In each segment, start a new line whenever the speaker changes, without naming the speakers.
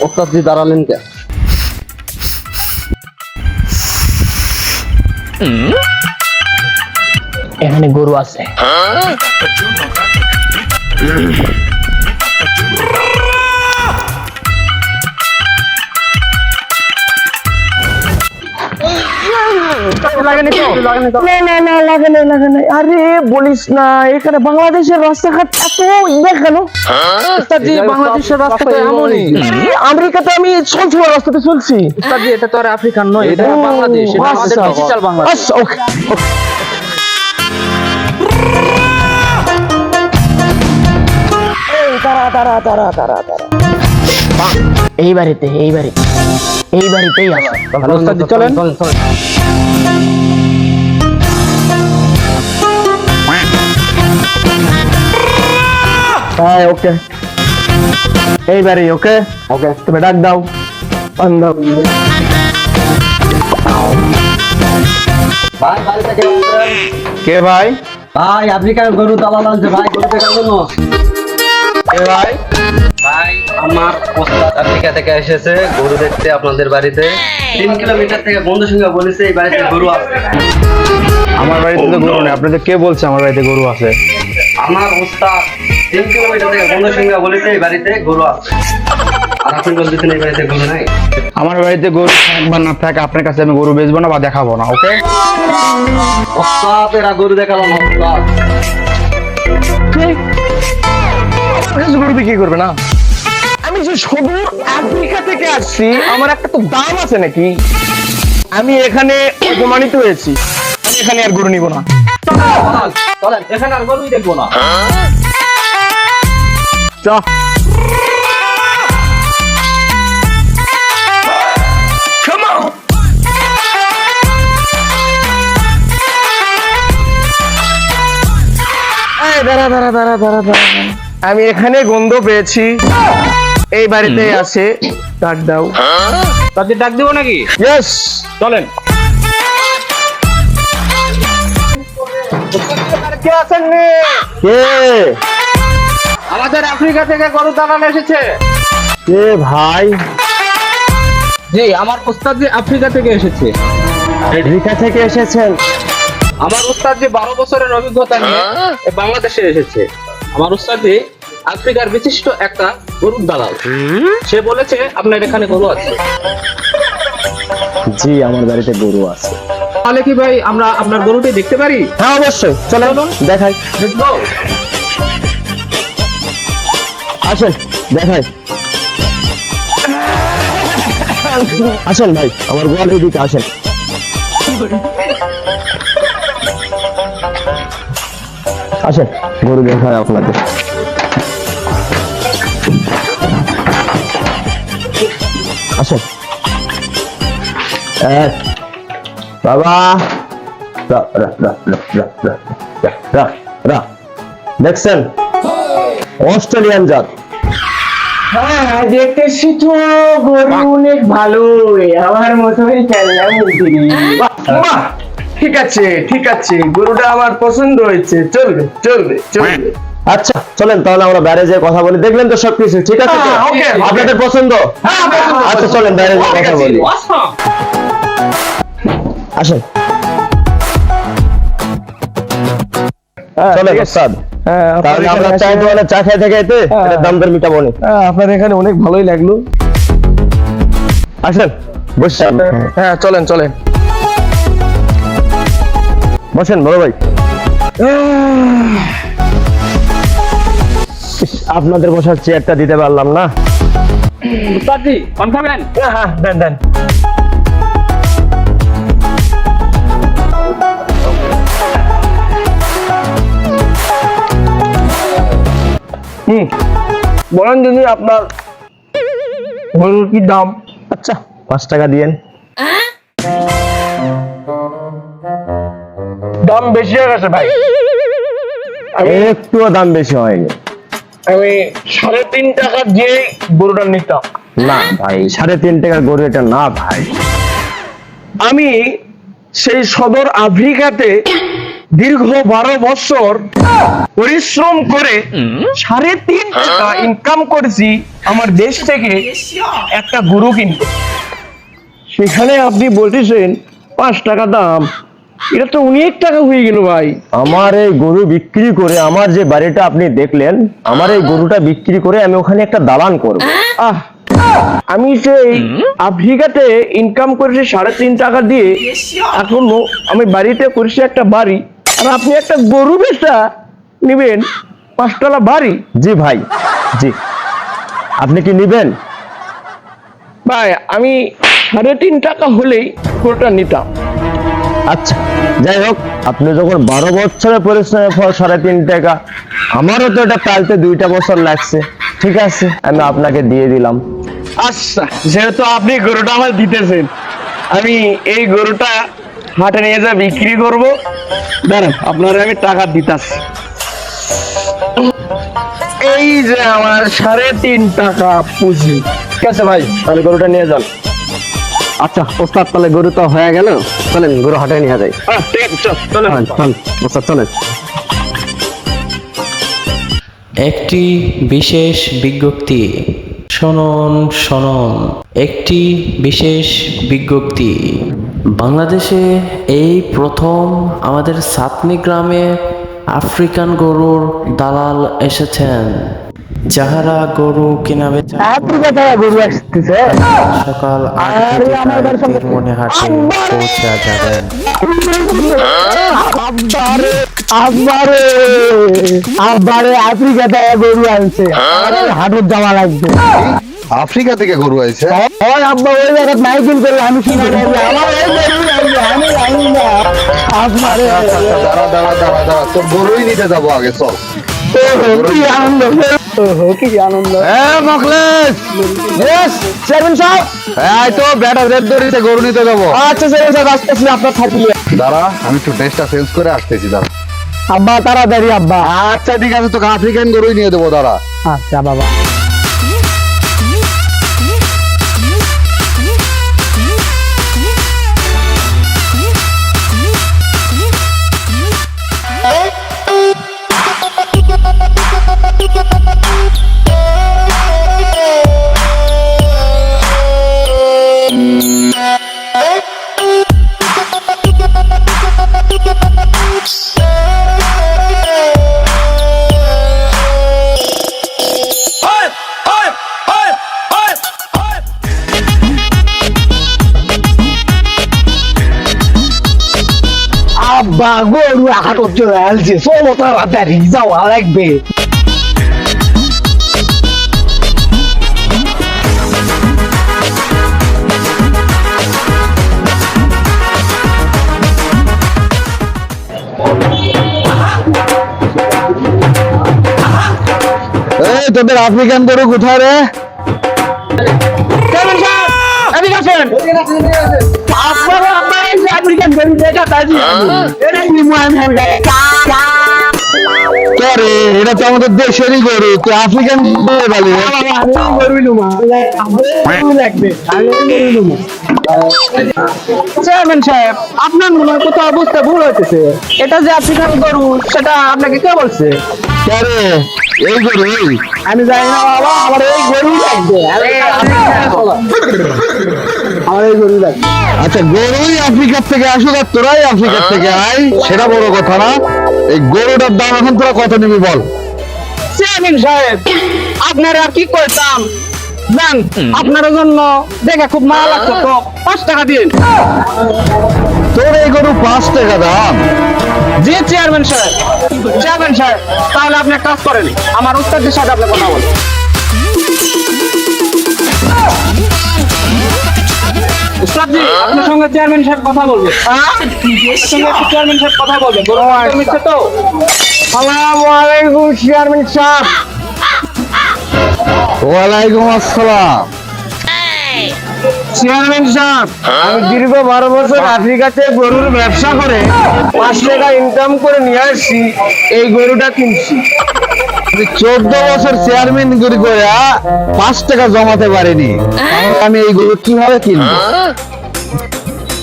ওস্তাদ জি দাঁড়ালেন কে?
এখানে গরু আছে।
আরে বলিস না, এখানে বাংলাদেশের রাস্তাঘাট এত কেন?
বাংলাদেশের রাস্তা তো এমনই।
আমেরিকাতে আমি চলছি, রাস্তাতে চলছি।
এটা তো আর আফ্রিকান নয়, এটা বাংলাদেশ, এটা আমাদের ডিজিটাল বাংলাদেশ। এই বাড়িতেই আছে।
চলেন। হ্যাঁ, ওকে, এইবারে ওকে ওকে, তুমি ডাক দাও।
ভাই বাড়িতে
কে ভাই?
ভাই আফ্রিকার গরু দালাল আনছে ভাই, গরু দেখার জন্য।
কে ভাই?
ভাই আমার ওস্তাদ আফ্রিকা থেকে এসেছে গরু দেখতে আপনাদের বাড়িতে। 3 কিলোমিটার থেকে বন্ধুর সঙ্গে বলেছে এই বাড়িতে গরু আছে।
আমার বাড়িতে তো গরু নেই। আপনাদের কে বলছে আমার বাড়িতে গরু আছে?
আমার ওস্তাদ 3 কিলোমিটার থেকে বন্ধুর সঙ্গে বলেছে এই বাড়িতে গরু আছে। আর আপনি বলতেছেন এই বাড়িতে গরু নাই।
আমার বাড়িতে গরু থাক বা না থাক, আপনার কাছে আমি গরু বেচবো না বা দেখাবো না। ওকে
ওস্তাদ এরা গরু দেখালাম ওস্তাদ।
গরু বিক্রি করবে না? আমি যে সুদূর আফ্রিকা থেকে আসছি, আমার একটা তো দাম আছে নাকি? আমি এখানে অপমানিত হয়েছি, আমি এখানে আর গরু নিব না।
চলেন, এখানে আর গরুই দেখবো না।
চ আমি এখানে গন্ধ পেয়েছি, এই বাড়িতে আছে। ডাক দাও।
তাদের ডাক দিব নাকি?
ইয়েস, চলেন। কে আছেন? কে?
আমাদের আফ্রিকা থেকে গরু দালাল এসেছে।
কে ভাই?
জি, আমার ওস্তাদ জি আফ্রিকা থেকে এসেছে।
আফ্রিকা থেকে এসেছেন?
আমার ওস্তাদ জি 12 বছরের অভিজ্ঞতা নিয়ে বাংলাদেশে এসেছে। আমার ওস্তাদ জি আফ্রিকার বিশিষ্ট একটা গরুর দালাল। সে বলেছে আপনার এখানে গরু আছে।
জি, আমার বাড়িতে গরু আছে।
তাহলে কি ভাই আমরা আপনার গরুটি দেখতে পারি?
হ্যাঁ, অবশ্যই, চলুন দেখাই।
দেখবো?
আসেন দেখাই। আসেন ভাই, আমার গোয়ালের দিকে আসেন। আসেন, গরু দেখায় আপনাদের। আসেন। বাবা, দেখছেন অস্ট্রেলিয়ান জাত।
হ্যাঁ, দেখতেছি তো গরু অনেক ভালো, আমার মতোই খেললাম।
ঠিক আছে, ঠিক আছে, গরুটা আমার পছন্দ হয়েছে। চলবে চলবে চলবে। আচ্ছা চলেন, তাহলে আমরা বাইরে যেয়ে কথা বলি। দেখলেন তো সবকিছু ঠিক আছে? আপনাদের পছন্দ? আচ্ছা চলেন বাইরে যেয়ে কথা বলি। আসেন। চলেন ওস্তাদ, তাহলে আমরা চাই দোকানে চা খাইতে খাইতে এটা দাম দর মিটাবো না। আপনার এখানে অনেক ভালোই লাগলো। আসেন বসেন। হ্যাঁ চলেন চলেন, বসেন বড় ভাই। আপনাদের বসার চেয়ারটা দিতে পারলাম না।
উস্তাদ জি পান খাবেন?
হ্যাঁ দেন দেন। বলেন যদি আপনার গরুর কি দাম? আচ্ছা 5 টাকা দিয়েন। দাম বেশি হয়ে গেছে ভাই, একটু দাম বেশি হয়নি। আমি 3.5 টাকা দিয়ে গরুটা নিতাম। না ভাই 3.5 টাকার গরু এটা না ভাই। আমি সেই সদর আফ্রিকাতে দীর্ঘ 12 বছর পরিশ্রম করে 3.5 টাকা ইনকাম করেছি আমার দেশ থেকে একটা গরু কিনতে। সেখানে আপনি বলতেছেন 5 টাকা দাম, এটা তো অনেক টাকা হয়ে গেল ভাই। আমার এই গরু বিক্রি করে, আমার যে বাড়িটা আপনি দেখলেন, আমার এই গরুটা বিক্রি করে আমি ওখানে একটা দালান করব। আমি সেই আফ্রিকাতে ইনকাম করেছি 3.5 টাকা দিয়ে, এখনো আমি বাড়িতে করেছি একটা বাড়ি, আর আপনি একটা গরু বেচা নিবেন 5 টাকা বাড়ি? জি ভাই, জি। আপনি কি নিবেন? ভাই আমি 3.5 টাকা হলেই গরুটা নিতাম। আচ্ছা যাই হোক, আপনি যখন 12 বছরের পরিশ্রমের ফল 3.5 টাকা, আমারও তো এটা পালতে 2টা বছর লাগছে, ঠিক আছে আমি আপনাকে দিয়ে দিলাম। আচ্ছা যেহেতু আপনি গরুটা আমার দিতেছেন, আমি এই গরুটা হাটে নিয়ে যা বিক্রি করব। দাঁড়ান আপনারা আমি টাকা দিতাছি। এই যে আমার 3.5 টাকা পুঁজি। ঠিক আছে ভাই, তাহলে গরুটা নিয়ে যান। আচ্ছা ওস্তাদ, তাহলে গরু তো হয়ে গেল, চলেন গরু হাটে নিয়ে যাই। ঠিক আছে চলেন ওস্তাদ, চলেন।
একটি বিশেষ বিজ্ঞপ্তি। শুনুন শুনুন, একটি বিশেষ বিজ্ঞপ্তি। বাংলাদেশে এই প্রথম আমাদের সাতনি গ্রামে আফ্রিকান গরুর দালাল এসেছেন, যাহারা গরু কেনা বেচা
গরু আসতেছে
সকাল 8 মনে হাটে পৌঁছা যাবেন।
আব্বারে আফ্রিকা থেকে গরু আনছে, হাটত যাওয়া লাগবে।
আফ্রিকা থেকে গরু আইছে?
ওই আব্বা ওই জায়গায় মাইকিং করলে আমি শুনে আমার এই গরু লাগবে, আমি জানি না। আব্বারে
দাঁড়া, তোর গরুই নিতে যাবো আগে, চল।
কি আনন্দ, কি আনন্দ।
গরু নিতে যাবো।
আচ্ছা চেয়ারম্যান সাহেব আসতেছি, আপনার থাকিয়ে।
দাঁড়া, আমি একটু ড্রেসটা চেঞ্জ করে আসতেছি, দাঁড়া।
আব্বা তাড়াতাড়ি আব্বা।
আচ্ছা ঠিক আছে, তোকে আফ্রিকান গরুই নিয়ে দেবো, দাঁড়া।
আচ্ছা বাবা। আব্বা গরু হাটত চলে আসছে, চলো তাড়াতাড়ি যাওয়া লাগবে।
এই তোদের আফ্রিকান গরু কোথায় রে?
আফ্রিকান গরু দেখা তাজি এটা কি
রে, এটা তো আমাদের দেশেরই গরু, তুই আফ্রিকান বলি?
চেয়ারম্যান সাহেব, আপনার মনে হয় কোথাও অবস্থা ভুল হইতেছে। এটা যে আফ্রিকান গরু সেটা আপনাকে কে বলছে?
এই গরু?
আমি জানি না বাবা, আমার এই গরু লাগবে, আমার এই গরু লাগবে।
আচ্ছা গরুই আফ্রিকার থেকে আসুক আর তোরাই আফ্রিকার থেকে আয়, সেটা বড় কথা না। এই গরুটার দাম এখন তোরা কত নিবি বল?
চেয়ারম্যান সাহেব, আপনার আর কি করতাম জান, আপনার জন্য দেখে খুব মায়া লাগতো, তো 5 টাকা দিন।
তোর এই গরু 5 টাকা দাম?
জি চেয়ারম্যান সাহেব। চেয়ারম্যান সাহেব তাহলে আপনি এক কাজ করেন, আমার উস্তাদের সাথে আপনি কথা বলেন। উস্তাদ জি, আপনার সঙ্গে চেয়ারম্যান সাহেব কথা বলবে। চেয়ারম্যান সাহেব কথা বলবে, মিথ্যে তো। আসসালামু আলাইকুম চেয়ারম্যান সাহেব।
ওয়ালাইকুম আসসালাম।
চেয়ারম্যান সাহেব, আমি দীর্ঘ 12 বছর আফ্রিকাতে গরুর ব্যবসা করে 5 টাকা ইনকাম করে নিয়ে আসছি, এই গরুটা কিনছি।
আমি 14 বছর চেয়ারম্যান গিরি করে 5 টাকা জমাতে পারিনি, তাহলে আমি এই গরু কিভাবে কিনবো?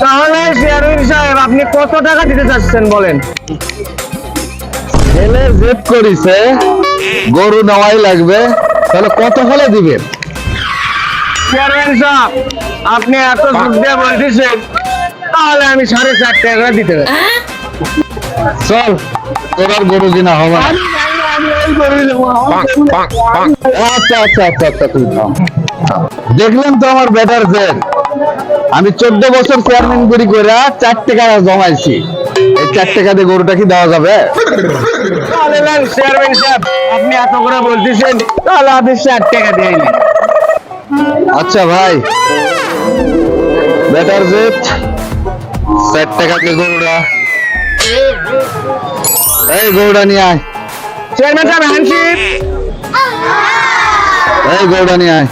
তাহলে চেয়ারম্যান সাহেব আপনি কত টাকা দিতে চাচ্ছেন বলেন?
ছেলে জেদ করিছে গরু নেওয়াই লাগবে, তাহলে কত হলে দিবেন?
চেয়ারম্যান সাহেব, আপনি এত জোর দিয়ে বলতেছেন, তাহলে আমি 4.5 টাকা দিতে পারি।
চল, তোর আর গরু কিনা হবে না। আচ্ছা আচ্ছা আচ্ছা আচ্ছা, তুই থাম। দেখলেন তো আমার বেটার জেদ, আমি 14 বছর চেয়ারম্যান গিরি করে 4 টাকা জমাইছি, এই 4 টাকা দিয়ে গরুটা কি দেওয়া যাবে?
তাহলে না চেয়ারম্যান সাহেব, আপনি এত করে বলতেছেন, তাহলে আপনি 4 টাকা দিয়ে নিন।
আচ্ছা ভাই, বেটার জেদ 4 টাকা দিয়ে গরুটা, এই গরুটা নিয়ে আয়,
চেয়ারম্যান সাহেব হ্যান্ডশিপ।
এই গরুটা নিয়ে আয়।